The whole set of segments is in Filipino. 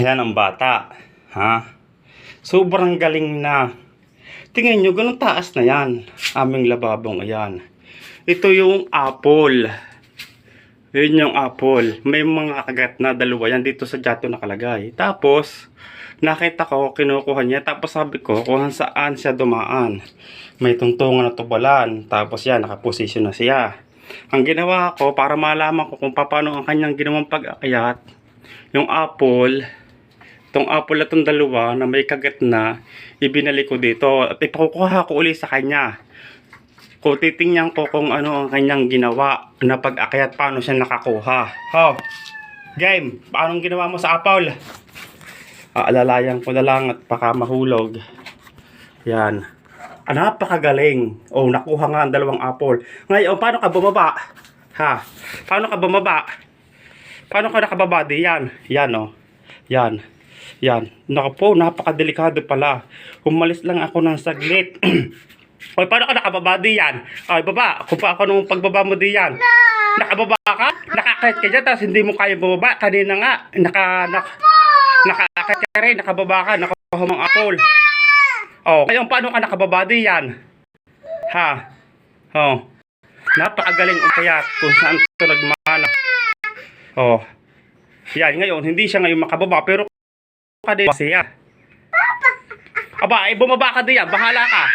Ayan ang bata. Ha? Sobrang galing na. Tingnan nyo, ganun taas na yan. Aming lababong, ayan. Ito yung apple. Yun yung apple. May mga kagat na dalawa yan dito sa jato nakalagay. Tapos, nakita ko, kinukuha niya. Tapos sabi ko, kung saan siya dumaan. May tungtungan na tubalan. Tapos yan, nakaposisyon na siya. Ang ginawa ko, para malaman ko kung paano ang kanyang ginawang pag-akyat, yung apple, itong apple na itong dalawa na may kagat na, ibinalik ko dito. At ipakukuha ko ulit sa kanya. Kung titingnan ko kung ano ang kanyang ginawa na pag-akyat, paano siya nakakuha. Oh, game, paano ginawa mo sa apple? Alalayan ko na lang at baka mahulog. Yan. Napakagaling. Oh, nakuha nga ang dalawang apple. Ngayon, paano ka bumaba? Ha? Paano ka bumaba? Paano ka nakababa? Di yan. Yan, oh. Yan. Yan. Naku po, napakadelikado pala. Umalis lang ako ng saglit. Oy, paano ka nakababa? Di yan. Oy, baba. Kung pa ako nung pagbaba mo di yan. Nakababa ka? Nakakit ka dyan, tapos hindi mo kaya bumaba. Kanina nga, nakakit ka rin, nakababa ka, nakuha mong apple. Oh, ngayon paano ka nakababa di yan? Ha? Oh. Napakagaling umpayat kung saan ito nagmana. Oh. Yan, ngayon, hindi siya ngayon makababa, pero ka din siya. Aba, ay bumaba ka di yan, bahala ka.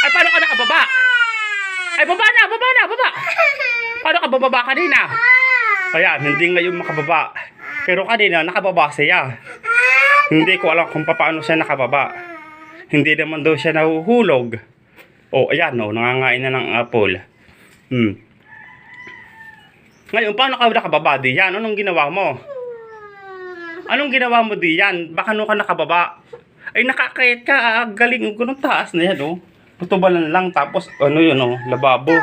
Ay, paano ka nakababa? Ay, baba na. Paano ka bababa kanina? Ayan, hindi ngayon makababa. Pero kanina, nakababa siya. Hindi ko alam kung paano siya nakababa. Hindi naman daw siya nahuhulog. O, ayan, no, nangangain na ng apple. Ngayon, paano ka nakababa di yan? Anong ginawa mo? Anong ginawa mo di yan? Baka nung ka nakababa? Ay, nakakait ka. Galing, ganun taas na yan, oh. Tutubalan lang, tapos, ano yun, oh, lababo.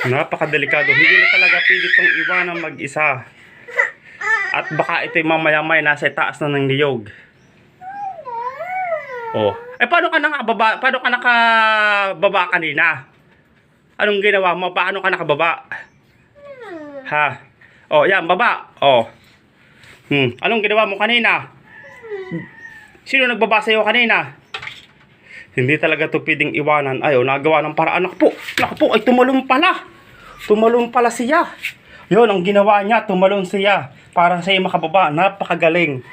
Napakadelikado. Hindi na talaga pwede itong iwanan mag-isa. At baka ito'y mamaya-maya nasa taas na ng niyog. Oh. Eh, paano ka nakababa kanina? Anong ginawa mo? Paano ka nakababa? Ha? Oh, yan, baba. Oh. Anong ginawa mo kanina? Sino nagbaba sa'yo kanina? Hindi talaga ito pwedeng iwanan. Ayaw, nagawa ng paraan. Naku po, ay tumalon pala. Tumalon pala siya. Yun, ang ginawa niya, tumalon siya para sa'yo makababa. Napakagaling.